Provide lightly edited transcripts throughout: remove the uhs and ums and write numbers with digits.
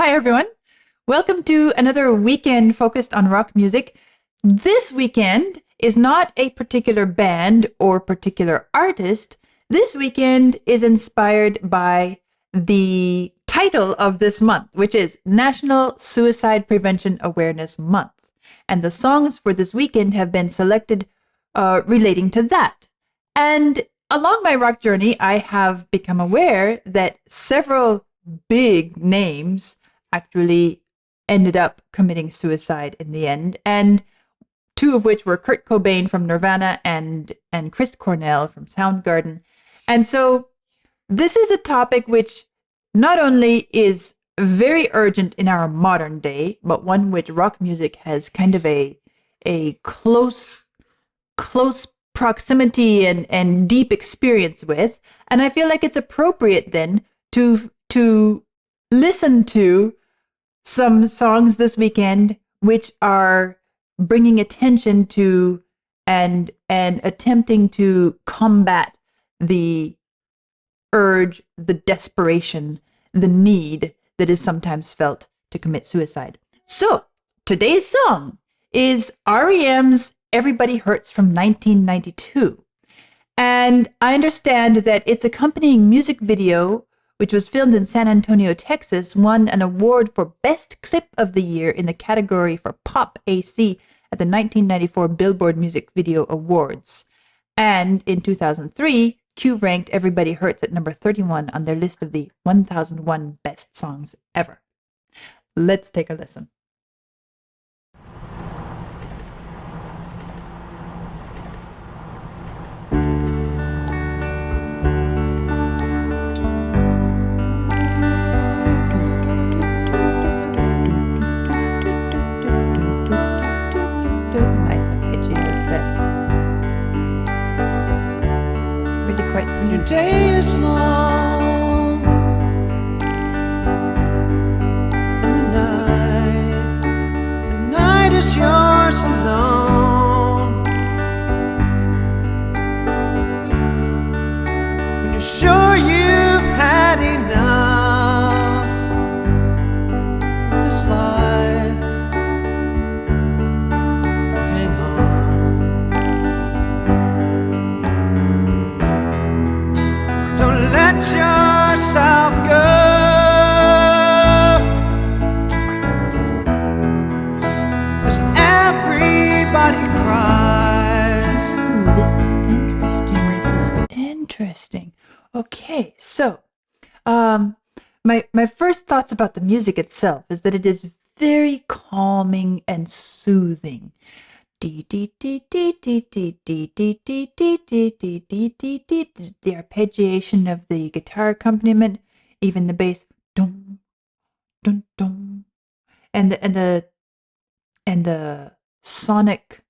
Hi, everyone. Welcome to another weekend focused on rock music. This weekend is not a particular band or particular artist. This weekend is inspired by the title of this month, which is National Suicide Prevention Awareness Month. And the songs for this weekend have been selected relating to that. And along my rock journey, I have become aware that several big names actually ended up committing suicide in the end, and two of which were Kurt Cobain from Nirvana and Chris Cornell from Soundgarden. And so this is a topic which not only is very urgent in our modern day, but one which rock music has kind of a close proximity and deep experience with. And I feel like it's appropriate then to listen to some songs this weekend which are bringing attention to and attempting to combat the urge, the desperation, the need that is sometimes felt to commit suicide. So today's song is R.E.M's Everybody Hurts from 1992. And I understand that its accompanying music video, which was filmed in San Antonio, Texas, won an award for Best Clip of the Year in the category for Pop AC at the 1994 Billboard Music Video Awards. And in 2003, Q ranked Everybody Hurts at number 31 on their list of the 1001 best songs ever. Let's take a listen. Your day is long and the night is yours alone. When you're sure you've had enough of this life, hang on. Don't let yourself go, 'cause everybody cries. This is interesting. This is interesting. Okay, so my first thoughts about the music itself is that it is very calming and soothing. The arpeggiation of the guitar accompaniment, even the bass, dum dum dum, and the sonic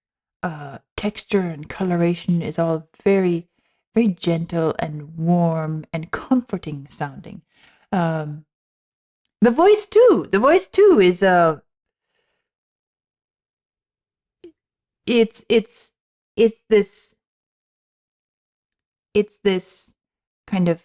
texture and coloration is all very very gentle and warm and comforting sounding. The voice too. The voice too is it's this kind of,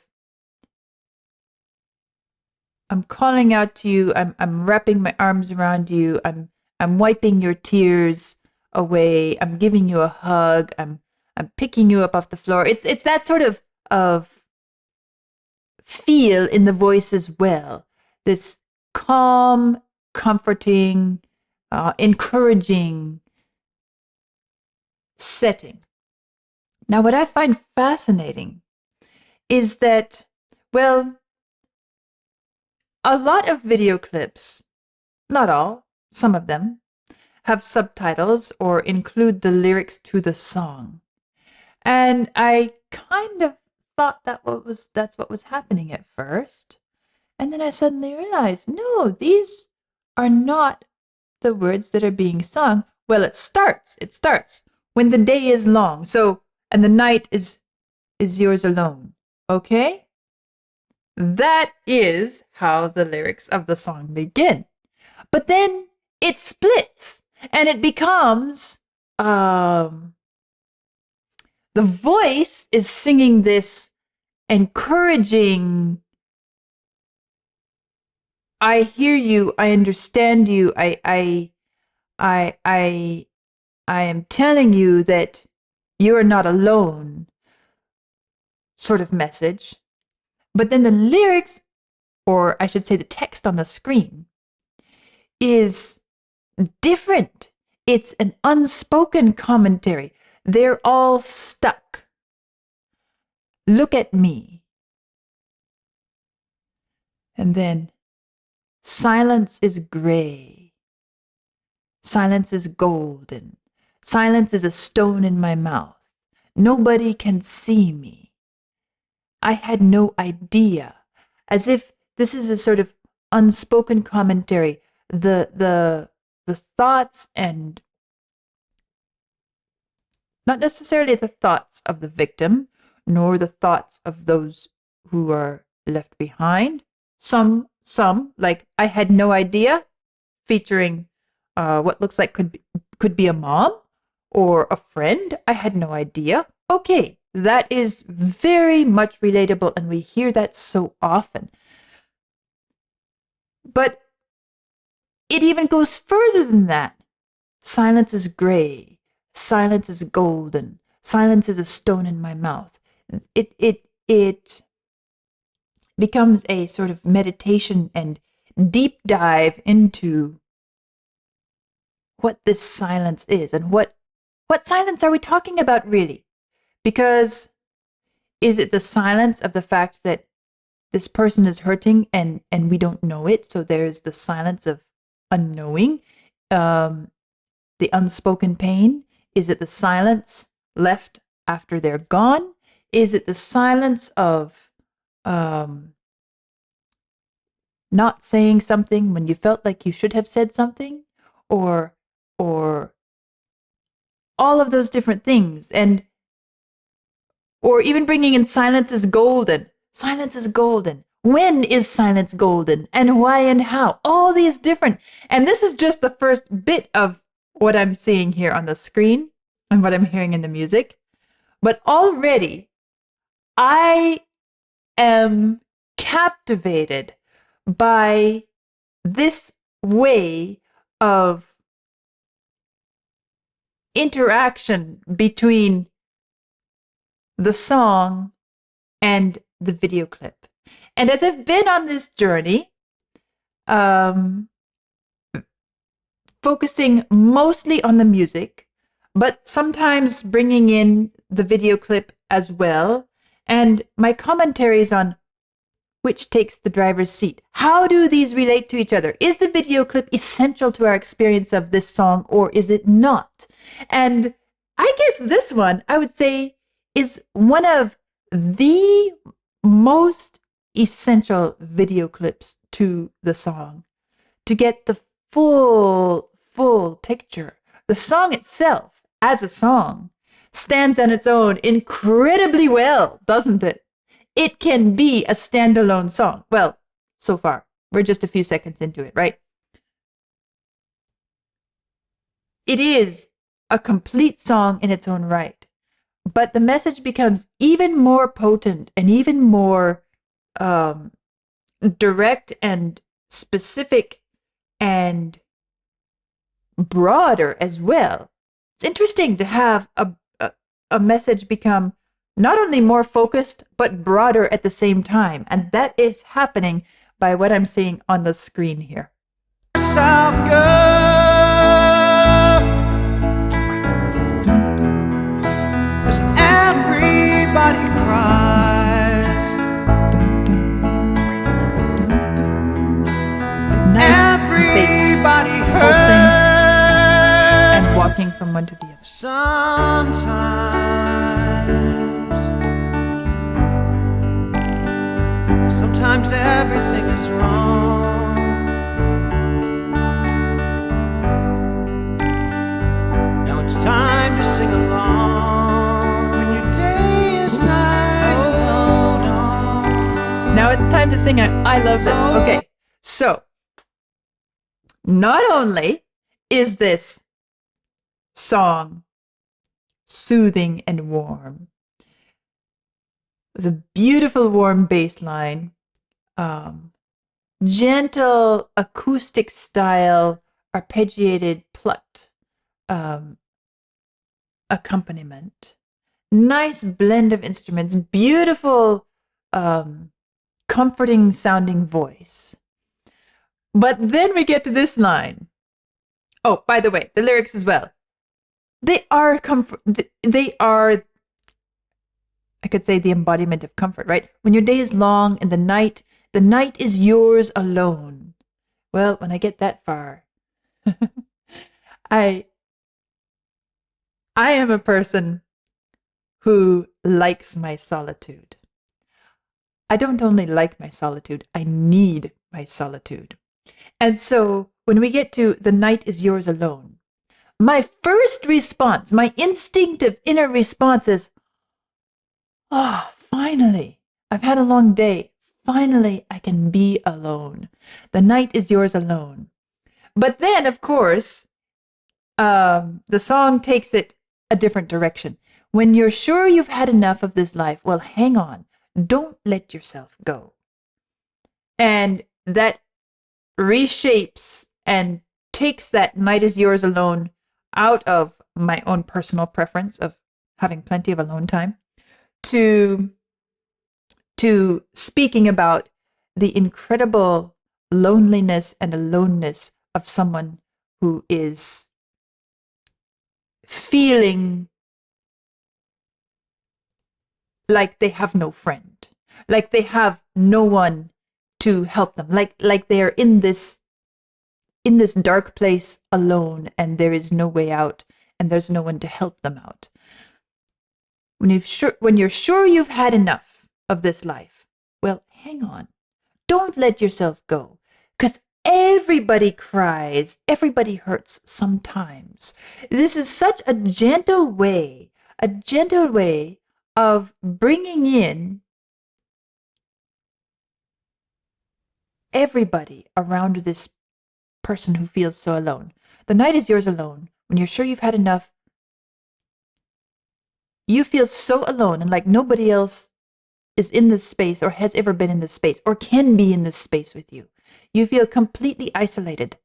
I'm calling out to you, I'm wrapping my arms around you, I'm wiping your tears away, I'm giving you a hug, I'm picking you up off the floor. It's that sort of feel in the voice as well. This calm, comforting, encouraging setting. Now, what I find fascinating is that, well, a lot of video clips, not all, some of them, have subtitles or include the lyrics to the song. And I kind of thought that's what was happening at first. And then I suddenly realized, no, these are not the words that are being sung. Well, it starts when the day is long. So, and the night is yours alone. Okay? That is how the lyrics of the song begin. But then it splits and it becomes the voice is singing this encouraging I hear you. I understand you. I, I, I am telling you that you are not alone, sort of message. But then the lyrics, or I should say the text on the screen, is different. It's an unspoken commentary. They're all stuck. Look at me. And then silence is gray. Silence is golden. Silence is a stone in my mouth. Nobody can see me. I had no idea. As if this is a sort of unspoken commentary. The thoughts, and not necessarily the thoughts of the victim, nor the thoughts of those who are left behind. Some, like I had no idea, featuring what looks like could be a mom or a friend. I had no idea. Okay, that is very much relatable, and we hear that so often. But it even goes further than that. Silence is gray. Silence is golden. Silence is a stone in my mouth. It becomes a sort of meditation and deep dive into what this silence is, and what silence are we talking about really? Because is it the silence of the fact that this person is hurting and we don't know it? So there's the silence of unknowing, the unspoken pain. Is it the silence left after they're gone? Is it the silence of not saying something when you felt like you should have said something, or all of those different things? And or even bringing in silence is golden. Silence is golden. When is silence golden, and why and how? All these different. And this is just the first bit of what I'm seeing here on the screen and what I'm hearing in the music. But already I am captivated by this way of interaction between the song and the video clip. And as I've been on this journey, focusing mostly on the music, but sometimes bringing in the video clip as well, and my commentaries on which takes the driver's seat. How do these relate to each other? Is the video clip essential to our experience of this song, or is it not? And I guess this one, I would say, is one of the most essential video clips to the song, to get the full picture. The song itself, as a song, stands on its own incredibly well, doesn't it? It can be a standalone song. Well, so far, we're just a few seconds into it, right? It is a complete song in its own right, but the message becomes even more potent and even more direct and specific and broader as well. It's interesting to have a message become not only more focused, but broader at the same time. And that is happening by what I'm seeing on the screen here. South go, 'cause everybody cries. Nice Everybody bass pulsing and hurts. walking from one to the other. Sometimes everything is wrong. Now it's time to sing along. When your day is night alone. Now it's time to sing. I love this. Okay, so not only is this song soothing and warm, with a beautiful warm bass line, gentle acoustic style arpeggiated plucked accompaniment. Nice blend of instruments, beautiful, comforting sounding voice. But then we get to this line. Oh, by the way, the lyrics as well. They are comfort. They are, I could say, the embodiment of comfort, right? When your day is long and the night is yours alone. Well, when I get that far, I am a person who likes my solitude. I don't only like my solitude, I need my solitude. And so when we get to the night is yours alone, my first response, my instinctive inner response is, oh, finally, I've had a long day. Finally, I can be alone. The night is yours alone. But then, of course, the song takes it a different direction. When you're sure you've had enough of this life, well, hang on. Don't let yourself go. And that reshapes and takes that night is yours alone out of my own personal preference of having plenty of alone time to speaking about the incredible loneliness and aloneness of someone who is feeling like they have no friend, like they have no one to help them, like they are in this dark place alone and there is no way out and there's no one to help them out. When you're sure you've had enough of this life, well, hang on. Don't let yourself go, because everybody cries, everybody hurts sometimes. This is such a gentle way of bringing in everybody around this person who feels so alone. The night is yours alone. When you're sure you've had enough, you feel so alone and like nobody else is in this space or has ever been in this space or can be in this space with you. You feel completely isolated.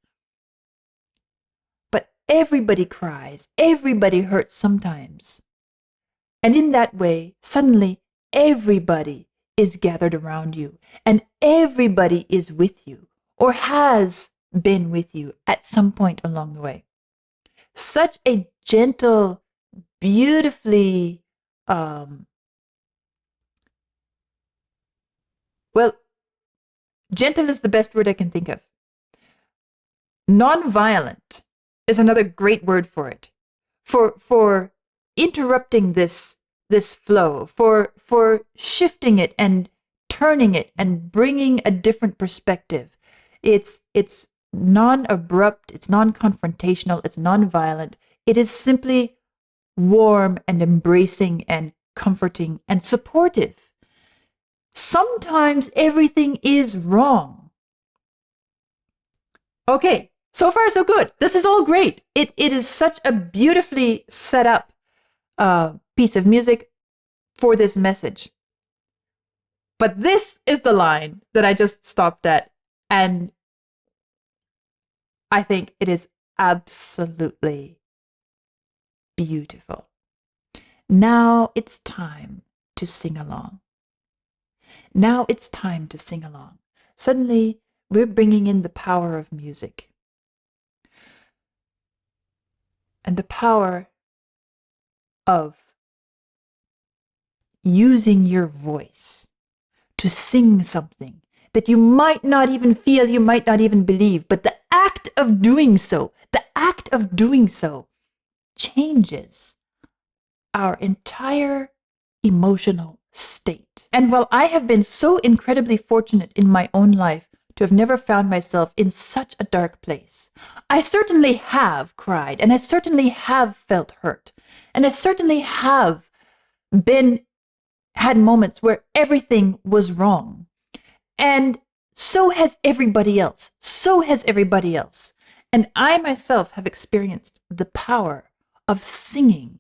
But everybody cries, everybody hurts sometimes. And in that way, suddenly everybody is gathered around you and everybody is with you or has been with you at some point along the way. Such a gentle, beautifully, gentle is the best word I can think of. Non-violent is another great word for it. For interrupting this flow, for shifting it and turning it and bringing a different perspective. It's non-abrupt, it's non-confrontational, it's non-violent. It is simply warm and embracing and comforting and supportive. Sometimes everything is wrong. Okay, so far so good. This is all great. It is such a beautifully set up piece of music for this message. But this is the line that I just stopped at, and I think it is absolutely beautiful. Now it's time to sing along. Now it's time to sing along. Suddenly, we're bringing in the power of music. And the power of using your voice to sing something that you might not even feel, you might not even believe, but the act of doing so changes our entire emotional state. And while I have been so incredibly fortunate in my own life to have never found myself in such a dark place, I certainly have cried, and I certainly have felt hurt, and I certainly have had moments where everything was wrong. And so has everybody else. And I myself have experienced the power of singing,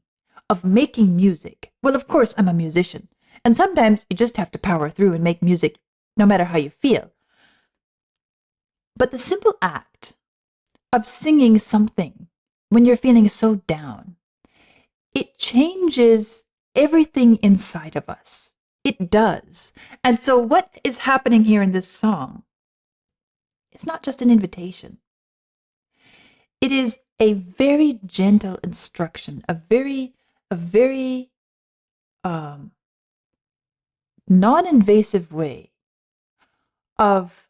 of making music. Well, of course, I'm a musician. And sometimes you just have to power through and make music no matter how you feel. But the simple act of singing something when you're feeling so down, it changes everything inside of us. It does. And so what is happening here in this song? It's not just an invitation. It is a very gentle instruction, a very non-invasive way of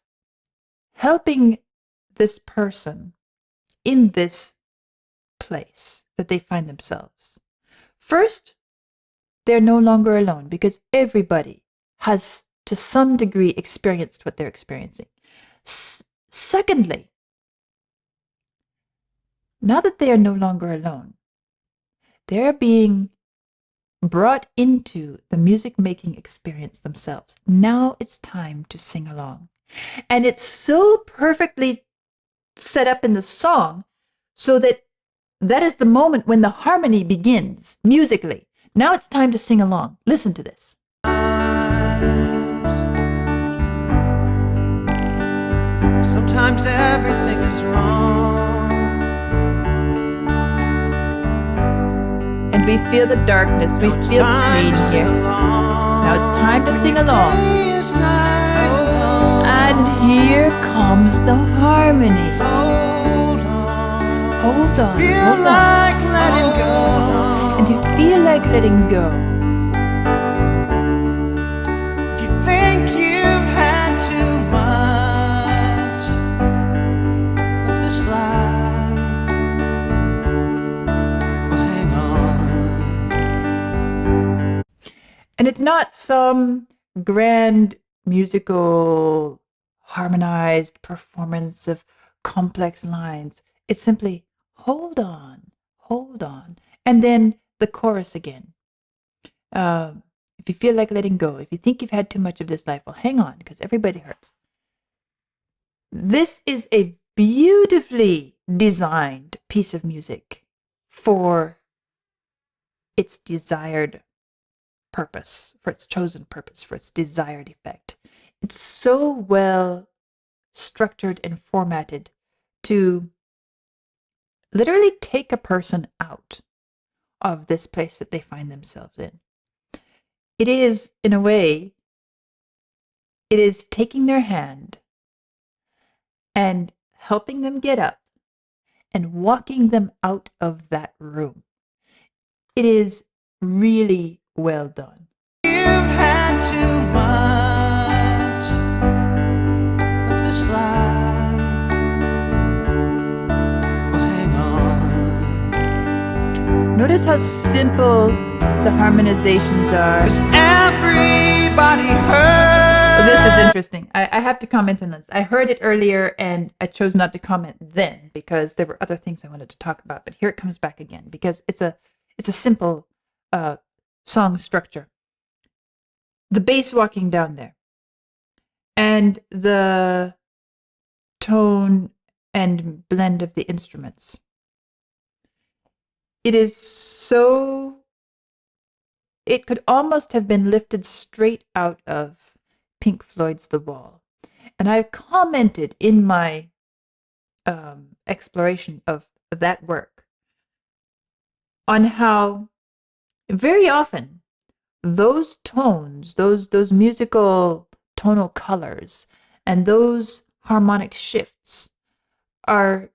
helping this person in this place that they find themselves. First, they're no longer alone because everybody has to some degree experienced what they're experiencing. Secondly, now that they are no longer alone, they're being brought into the music making experience themselves. Now it's time to sing along. And it's so perfectly set up in the song so that that is the moment when the harmony begins musically. Now it's time to sing along. Listen to this. Sometimes everything is wrong. And we feel the darkness, we feel pain here. Now it's time to sing along. And here comes the harmony. Hold on, Feel like letting go. And you feel like letting go. If you think you've had too much of this life, well, hang on. And it's not some grand musical harmonized performance of complex lines. It's simply hold on, and then the chorus again. If you feel like letting go, if you think you've had too much of this life, well, hang on, because everybody hurts. This is a beautifully designed piece of music for its desired purpose, for its chosen purpose, for its desired effect. It's so well structured and formatted to literally take a person out of this place that they find themselves in. It is, in a way, it is taking their hand and helping them get up and walking them out of that room. It is really well done. You've had too much of this life. Well, hang on. Notice how simple the harmonizations are. 'Cause everybody hurts. Well, this is interesting. I have to comment on this. I heard it earlier and I chose not to comment then because there were other things I wanted to talk about. But here it comes back again because it's a simple song structure. The bass walking down there and the tone and blend of the instruments. It is so, it could almost have been lifted straight out of Pink Floyd's The Wall. And I've commented in my exploration of that work on how very often those tones, those musical tonal colors and those harmonic shifts are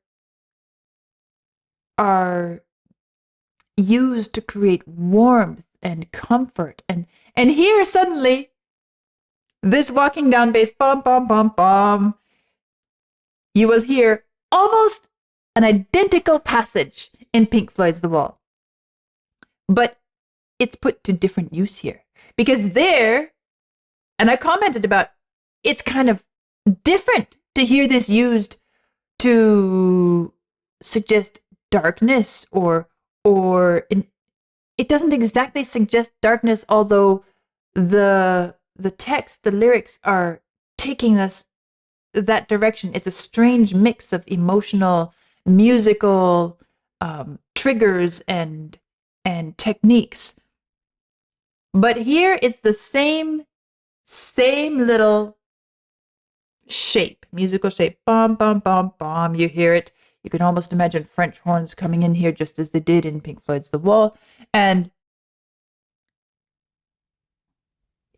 used to create warmth and comfort. And here suddenly this walking down bass, bum, bum, bum, bum, you will hear almost an identical passage in Pink Floyd's The Wall. But it's put to different use here. Because there, and I commented about, it's kind of different to hear this used to suggest darkness or it doesn't exactly suggest darkness, although the text, the lyrics are taking us that direction. It's a strange mix of emotional, musical triggers and techniques. But here it's the same little shape, musical shape. Bum, bum, bum, bum. You hear it. You can almost imagine French horns coming in here just as they did in Pink Floyd's The Wall. And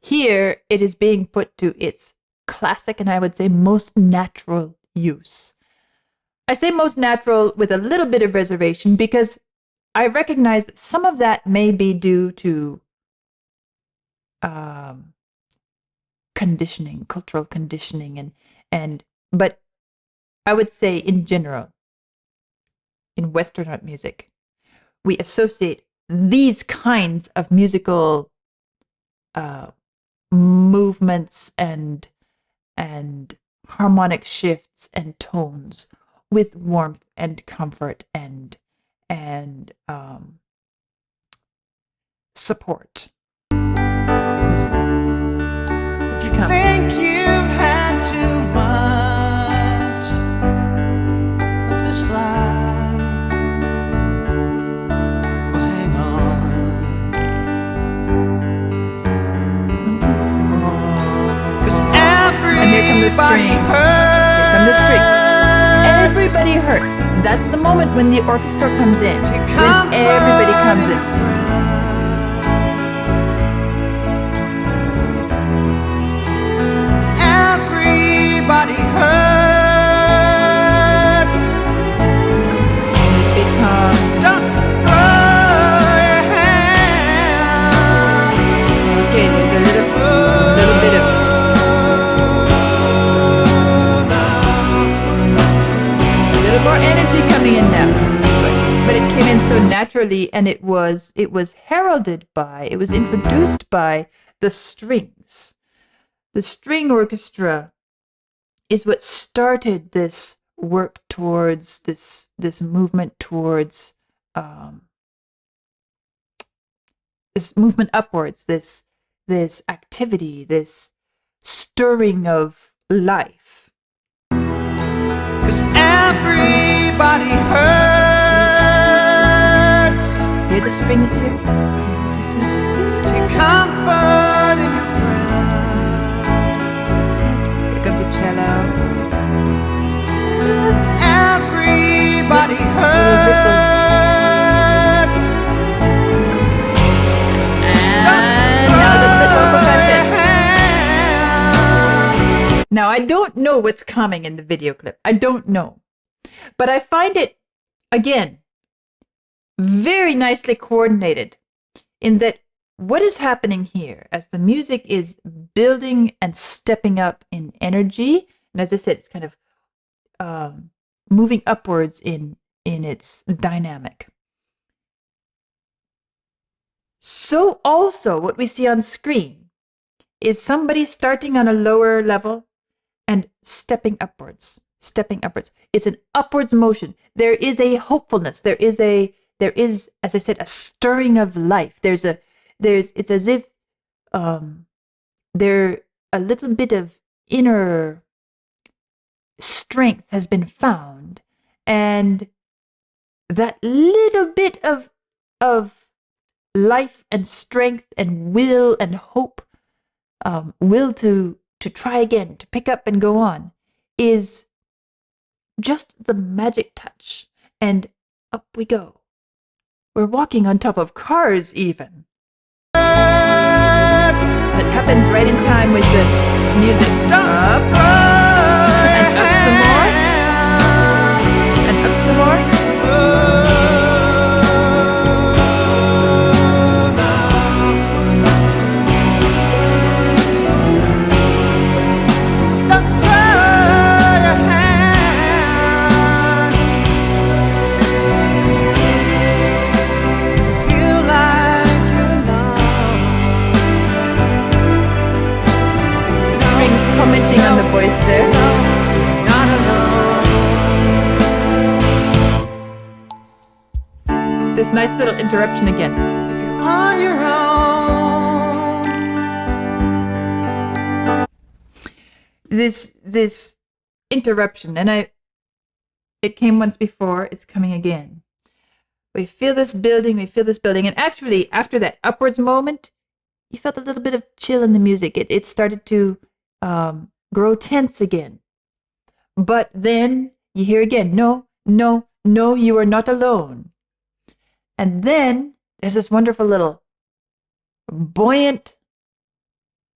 here it is being put to its classic and I would say most natural use. I say most natural with a little bit of reservation because I recognize that some of that may be due to conditioning, cultural conditioning, but I would say in general, in Western art music, we associate these kinds of musical movements and harmonic shifts and tones with warmth and comfort and support. If you think you've had too much of this life, well, hang on. 'Cause everybody hurts. Here come the strings. Everybody hurts. That's the moment when the orchestra comes in. When everybody comes in. Everybody hurts. Because Don't throw your hand. okay, there's a little bit of more energy coming in now, but it came in so naturally, and it was heralded by, it was introduced by the strings. The string orchestra is what started this work towards this movement towards this movement upwards, this activity, this stirring of life. 'Cause everybody hurts. Hear the strings here? Take comfort in your friends. Here comes the cello. Everybody hurts. And now the little percussion. Now, I don't know what's coming in the video clip. I don't know. But I find it, again, very nicely coordinated in that what is happening here as the music is building and stepping up in energy, and as I said, it's kind of moving upwards in its dynamic. So also what we see on screen is somebody starting on a lower level and stepping upwards. It's an upwards motion. There is a hopefulness. There is, as I said, a stirring of life. It's as if there a little bit of inner strength has been found, and that little bit of life and strength and will and hope, will to try again, to pick up and go on, is just the magic touch. And up we go. We're walking on top of cars even. It happens right in time with the music. Up, and up some more, and up some more. Commenting on the voice there. Not alone. This nice little interruption again. If you're on your own. This interruption, and it came once before, it's coming again. We feel this building, and actually after that upwards moment, you felt a little bit of chill in the music. It started to grow tense again. But then you hear again, no, no, no, you are not alone. And then there's this wonderful little buoyant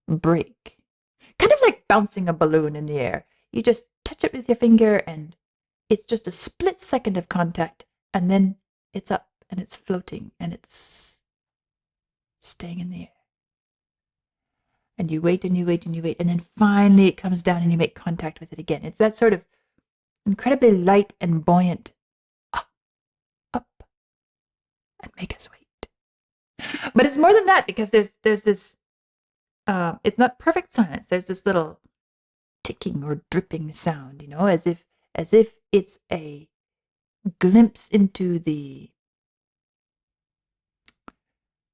break, kind of like bouncing a balloon in the air. You just touch it with your finger and it's just a split second of contact, and then it's up and it's floating and it's staying in the air. And you wait and you wait and you wait, and then finally it comes down and you make contact with it again. It's that sort of incredibly light and buoyant up, up, and make us wait. But it's more than that, because there's this, it's not perfect silence. There's this little ticking or dripping sound, you know, as if it's a glimpse into the,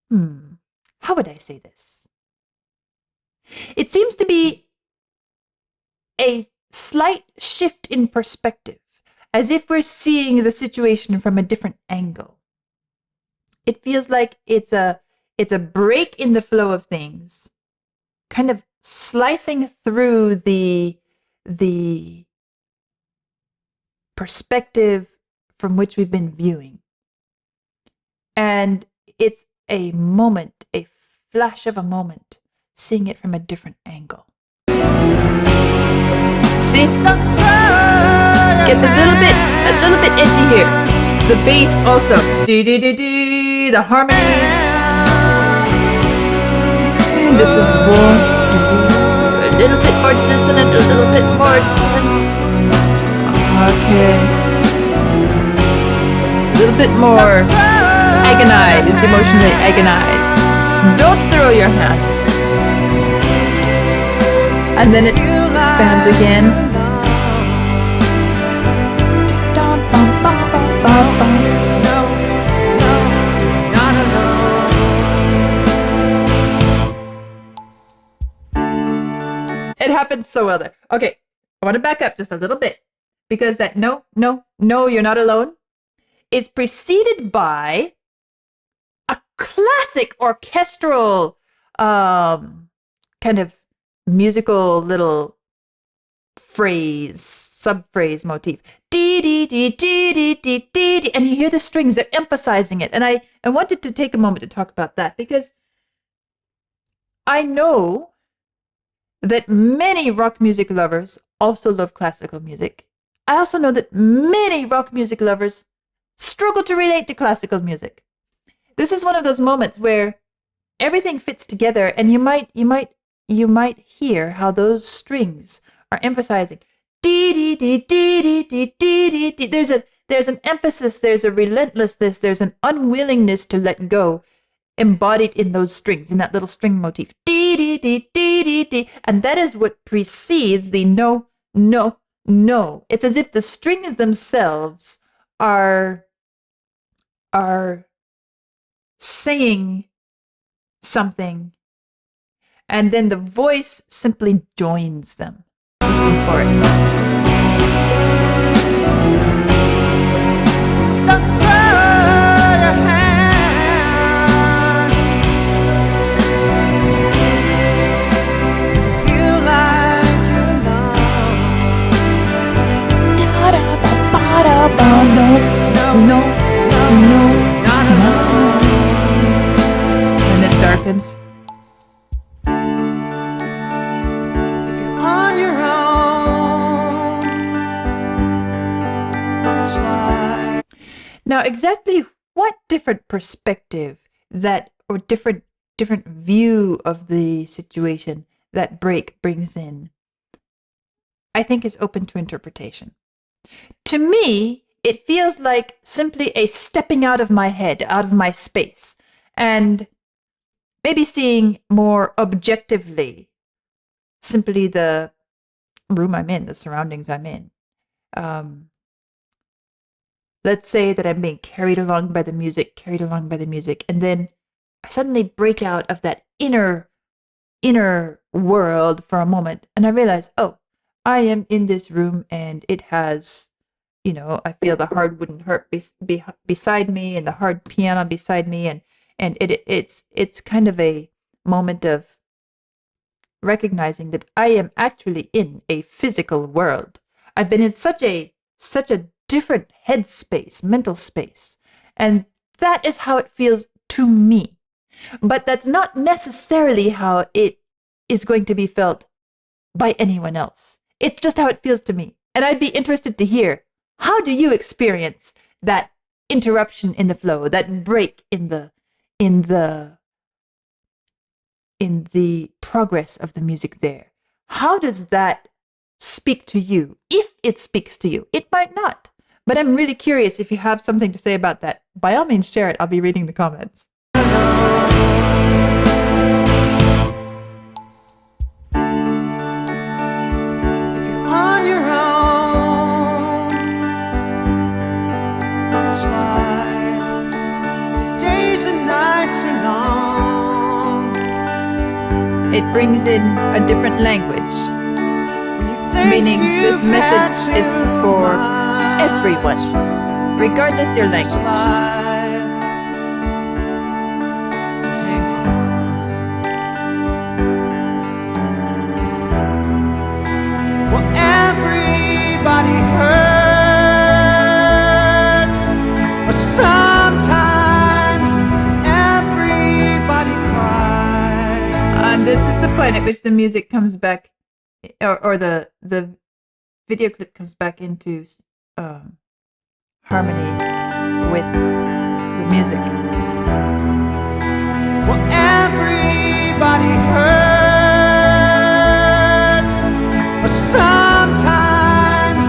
how would I say this? It seems to be a slight shift in perspective, as if we're seeing the situation from a different angle. It feels like it's a break in the flow of things, kind of slicing through the perspective from which we've been viewing. And it's a moment, a flash of a moment, seeing it from a different angle. See? Gets a little bit edgy here. The bass also. The harmonies. And this is more, a little bit more dissonant, a little bit more tense. Okay. A little bit more agonized, emotionally agonized. Don't throw your hand. And then it expands again. It happens so well there. Okay, I want to back up just a little bit, because that no, no, no, you're not alone is preceded by a classic orchestral kind of musical little phrase, sub-phrase motif. Dee dee dee dee dee dee dee dee, and you hear the strings, they're emphasizing it. And I wanted to take a moment to talk about that, because I know that many rock music lovers also love classical music. I also know that many rock music lovers struggle to relate to classical music. This is one of those moments where everything fits together, and you might hear how those strings are emphasizing dee dee dee dee dee dee dee dee. There's an emphasis, there's a relentlessness, there's an unwillingness to let go, embodied in those strings, in that little string motif. Dee dee dee dee dee dee. And that is what precedes the no, no, no. It's as if the strings themselves are saying something, and then the voice simply joins them. Listen for it. No, and it darkens. If you're on your own, it's like... Now, exactly what different perspective that, or different view of the situation that break brings in, I think is open to interpretation. To me, it feels like simply a stepping out of my head, out of my space, and maybe seeing more objectively simply the room I'm in, the surroundings I'm in. Let's say that I'm being carried along by the music, and then I suddenly break out of that inner world for a moment, and I realize, oh, I am in this room, and it has, you know, I feel the hard wooden harp beside me, and the hard piano beside me, and it's kind of a moment of recognizing that I am actually in a physical world. I've been in such a different headspace, mental space. And that is how it feels to me. But that's not necessarily how it is going to be felt by anyone else. It's just how it feels to me. And I'd be interested to hear, how do you experience that interruption in the flow, that break in the progress of the music there? How does that speak to you? If it speaks to you, it might not. But I'm really curious if you have something to say about that. By all means, share it. I'll be reading the comments. On your own, on the slide, the days and nights are long. It brings in a different language, meaning this message is for everyone, regardless your language. Everybody hurts, but sometimes everybody cries. And this is the point at which the music comes back, or the video clip comes back into harmony with the music. Well, everybody hurts, but sometimes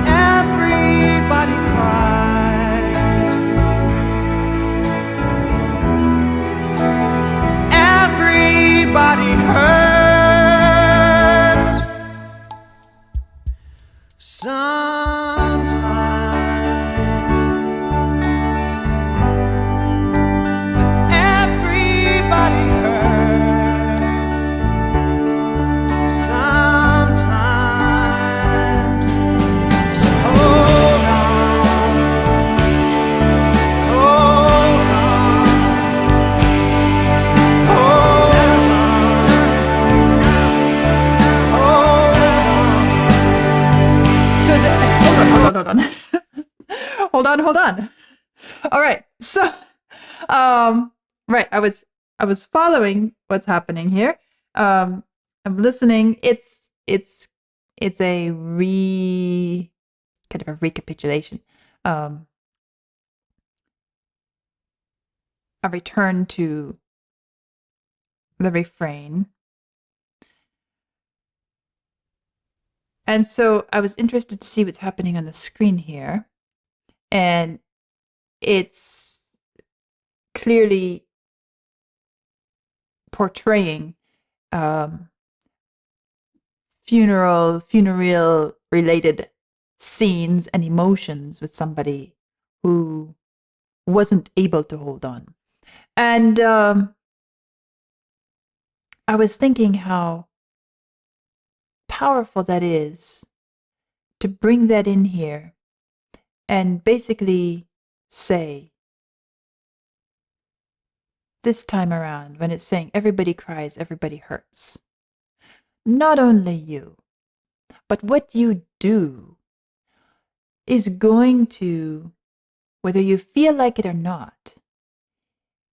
everybody cries. Everybody hurts sometimes. Everybody hurts sometimes. So hold on, hold on, hold on, hold on. So hold on. hold on. All right. So, right. I was following what's happening here. I'm listening. It's a kind of a recapitulation. A return to the refrain. And so I was interested to see what's happening on the screen here. And it's clearly portraying funereal related scenes and emotions with somebody who wasn't able to hold on. And I was thinking how powerful that is to bring that in here and basically say, this time around, when it's saying everybody cries, everybody hurts, not only you, but what you do is going to, whether you feel like it or not,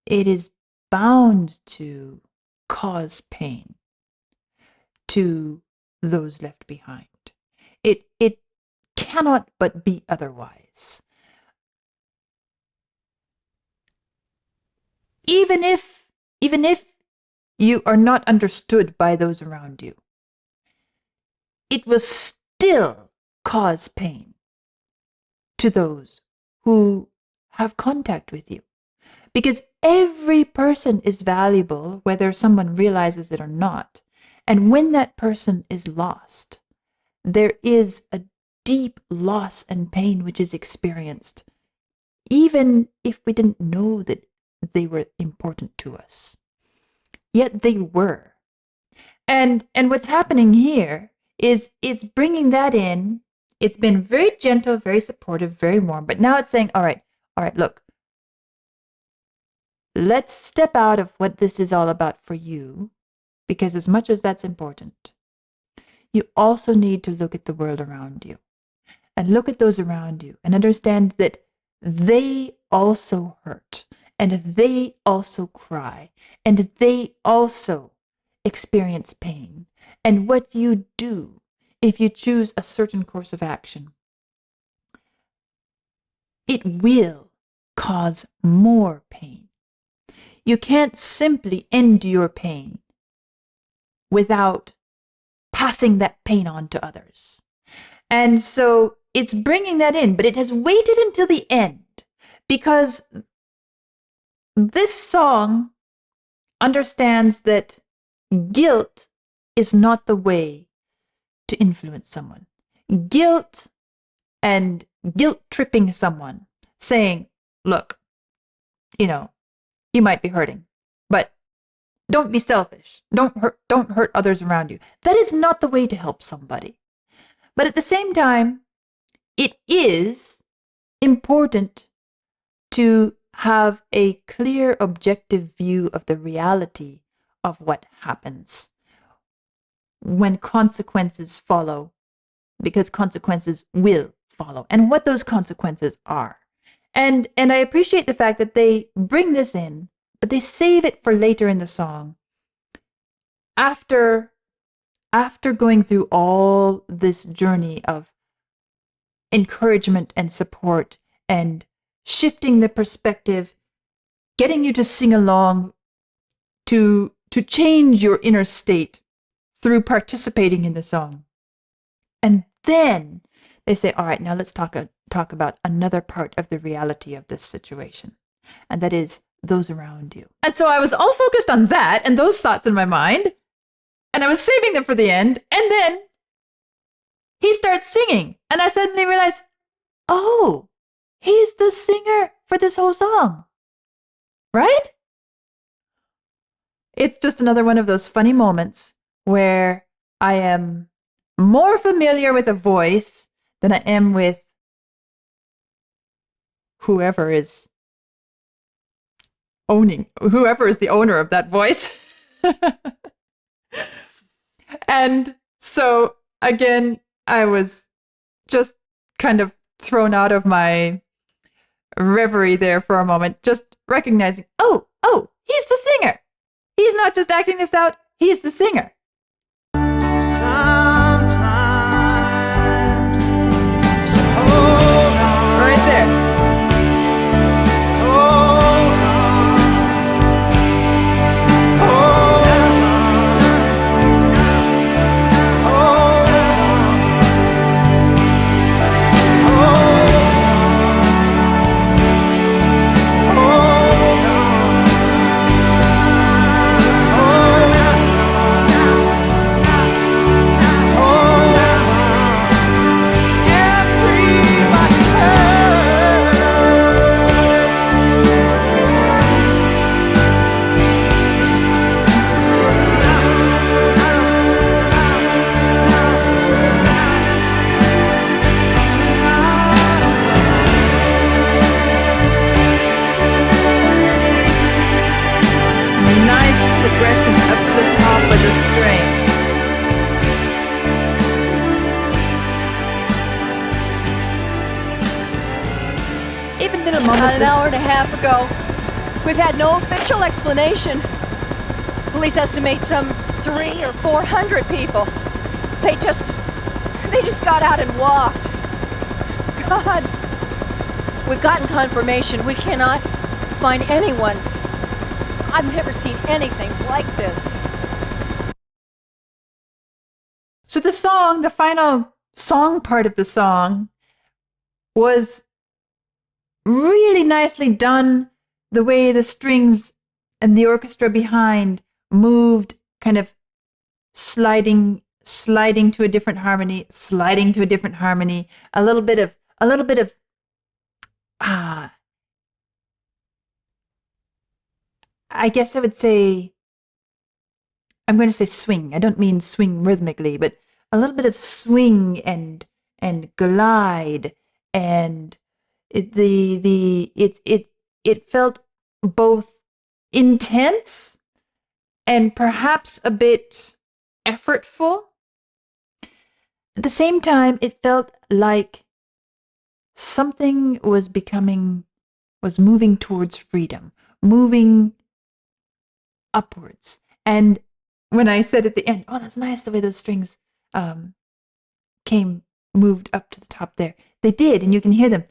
it is bound to cause pain to those left behind. It cannot but be otherwise. Even if you are not understood by those around you, it will still cause pain to those who have contact with you. Because every person is valuable, whether someone realizes it or not. And when that person is lost, there is a deep loss and pain which is experienced, even if we didn't know that they were important to us. Yet they were. And what's happening here is it's bringing that in. It's been very gentle, very supportive, very warm. But now it's saying, all right, look, let's step out of what this is all about for you, because as much as that's important, you also need to look at the world around you and look at those around you and understand that they also hurt and they also cry and they also experience pain. And what you do if you choose a certain course of action, it will cause more pain. You can't simply end your pain without passing that pain on to others. And so it's bringing that in, but it has waited until the end because this song understands that guilt is not the way to influence someone. Guilt and guilt tripping someone, saying, look, you might be hurting, but don't be selfish. Don't hurt others around you. That is not the way to help somebody. But at the same time, it is important to have a clear, objective view of the reality of what happens when consequences follow, because consequences will follow, and what those consequences are. And I appreciate the fact that they bring this in, but they save it for later in the song. After going through all this journey of encouragement and support and shifting the perspective, getting you to sing along, to change your inner state through participating in the song. And then they say, all right, now let's talk about another part of the reality of this situation. And that is those around you. And so I was all focused on that and those thoughts in my mind. And I was saving them for the end. And then he starts singing. And I suddenly realized, oh, he's the singer for this whole song. Right? It's just another one of those funny moments where I am more familiar with a voice than I am with whoever is the owner of that voice. And so again, I was just kind of thrown out of my reverie there for a moment, just recognizing, oh, he's the singer. He's not just acting this out, he's the singer. Sometimes, so hold on. Right there. Hold on. Hold on. Hold on. Hold Nice progression up to the top of the string. Even little moments About an hour and a half ago, we've had no official explanation. Police estimate some 300 or 400 people. They just got out and walked. God, we've gotten confirmation. We cannot find anyone. I've never seen anything like this. So the final song part of the song was really nicely done. The way the strings and the orchestra behind moved, kind of sliding to a different harmony, sliding to a different harmony, a little bit of I guess I would say, I'm going to say swing. I don't mean swing rhythmically, but a little bit of swing and glide, and it felt both intense and perhaps a bit effortful. At the same time, it felt like something was moving towards freedom, moving upwards. And when I said at the end, oh, that's nice the way those strings moved up to the top there, they did, and you can hear them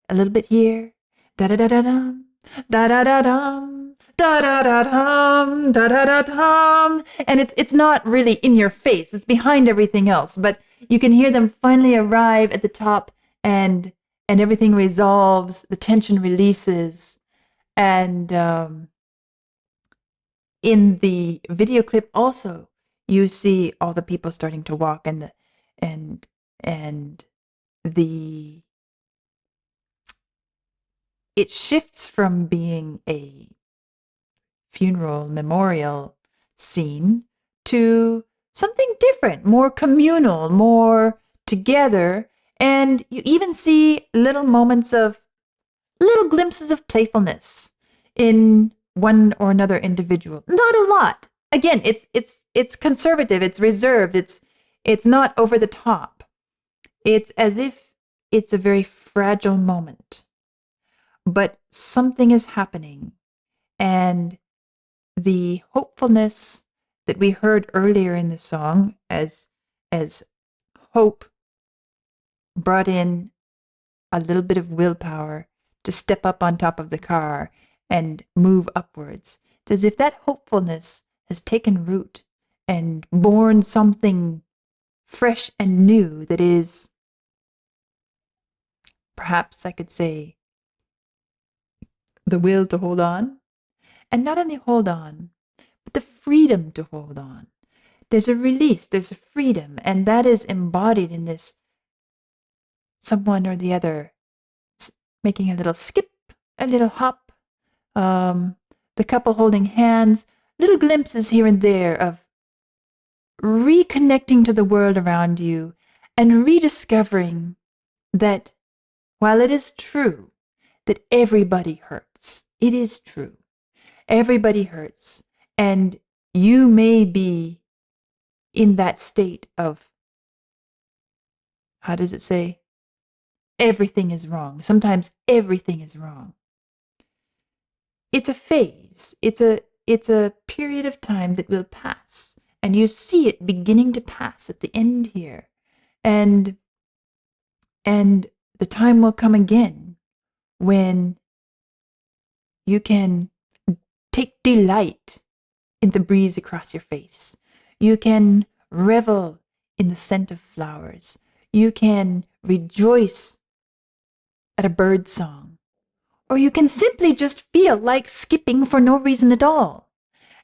a little bit here, da da da da dum, da da da dum, da da da dum, da da da dum, and it's not really in your face; it's behind everything else. But you can hear them finally arrive at the top, and everything resolves, the tension releases, and in the video clip also you see all the people starting to walk, and it shifts from being a funeral memorial scene to something different, more communal, more together, and you even see little glimpses of playfulness in one or another individual. Not a lot. Again, it's conservative, it's reserved, it's not over the top. It's as if it's a very fragile moment. But something is happening, and the hopefulness that we heard earlier in the song, as hope brought in a little bit of willpower to step up on top of the car and move upwards. It's as if that hopefulness has taken root and born something fresh and new that is, perhaps I could say, the will to hold on. And not only hold on, but the freedom to hold on. There's a release, there's a freedom, and that is embodied in this someone or the other making a little skip, a little hop, the couple holding hands, little glimpses here and there of reconnecting to the world around you and rediscovering that while it is true that everybody hurts, it is true. Everybody hurts, and you may be in that state of, how does it say? Everything is wrong. Sometimes everything is wrong. It's a phase. It's a period of time that will pass, and you see it beginning to pass at the end here, and the time will come again when you can take delight in the breeze across your face. You can revel in the scent of flowers. You can rejoice at a bird song. Or you can simply just feel like skipping for no reason at all.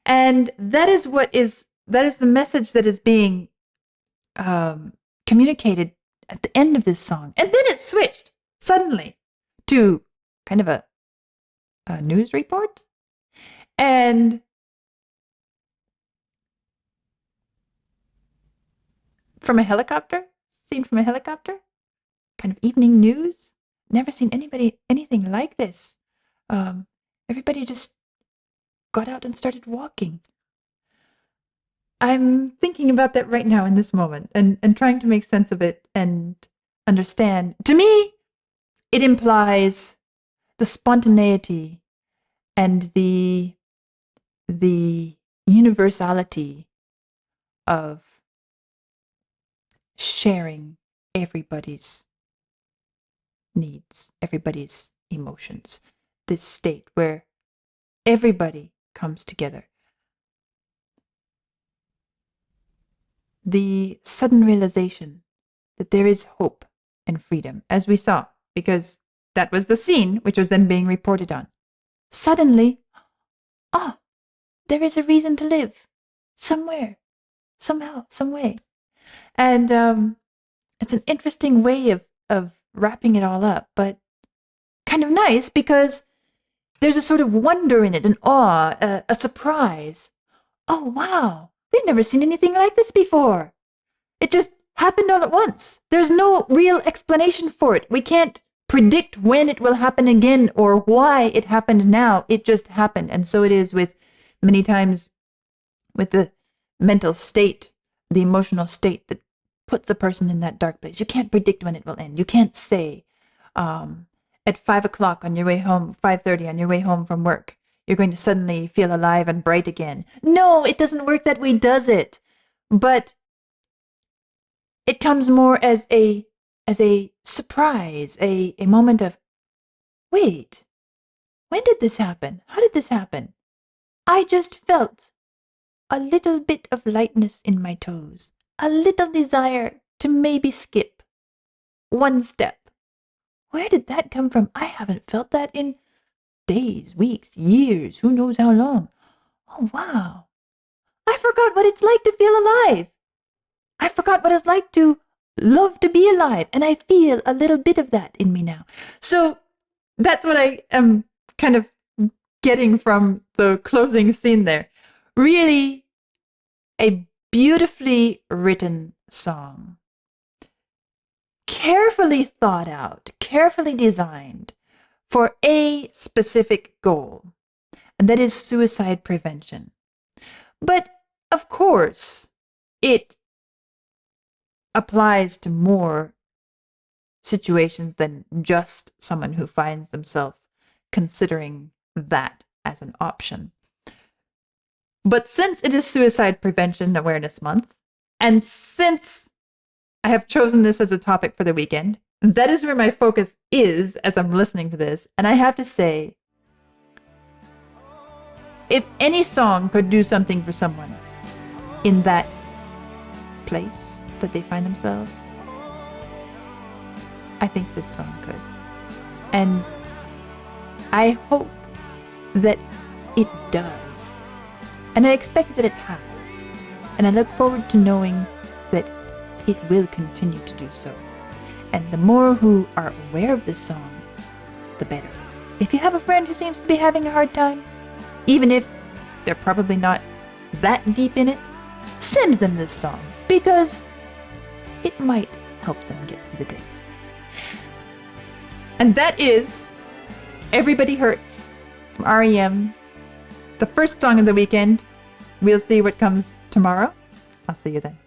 And that is the message that is being communicated at the end of this song. And then it switched suddenly to kind of a news report. And from a helicopter, seen from a helicopter, kind of evening news. Never seen anything like this. Everybody just got out and started walking. I'm thinking about that right now in this moment and trying to make sense of it and understand. To me, it implies the spontaneity and the universality of sharing everybody's needs, everybody's emotions. This state where everybody comes together. The sudden realization that there is hope and freedom, as we saw, because that was the scene which was then being reported on. Suddenly, there is a reason to live somewhere, somehow, some way. And it's an interesting way of wrapping it all up, but kind of nice because there's a sort of wonder in it, an awe, a surprise. Oh, wow, we've never seen anything like this before. It just happened all at once. There's no real explanation for it. We can't predict when it will happen again or why it happened now. It just happened. And so it is with many times with the mental state, the emotional state that puts a person in that dark place. You can't predict when it will end. You can't say at 5 o'clock on your way home, 5:30 on your way home from work, you're going to suddenly feel alive and bright again. No, it doesn't work that way, does it? But it comes more as a surprise, a moment of, wait, when did this happen? How did this happen? I just felt a little bit of lightness in my toes, a little desire to maybe skip one step. Where did that come from? I haven't felt that in days, weeks, years, who knows how long. Oh, wow. I forgot what it's like to feel alive. I forgot what it's like to love to be alive, and I feel a little bit of that in me now. So that's what I am kind of getting from the closing scene there. Really a beautifully written song. Carefully thought out, carefully designed for a specific goal, and that is suicide prevention. But of course, it applies to more situations than just someone who finds themselves considering that as an option. But since it is Suicide Prevention Awareness Month, and since I have chosen this as a topic for the weekend, that is where my focus is as I'm listening to this. And I have to say, if any song could do something for someone in that place that they find themselves, I think this song could. And I hope that it does. And I expect that it has. And I look forward to knowing that it will continue to do so. And the more who are aware of this song, the better. If you have a friend who seems to be having a hard time, even if they're probably not that deep in it, send them this song, because it might help them get through the day. And that is Everybody Hurts from R.E.M., the first song of the weekend. We'll see what comes tomorrow. I'll see you then.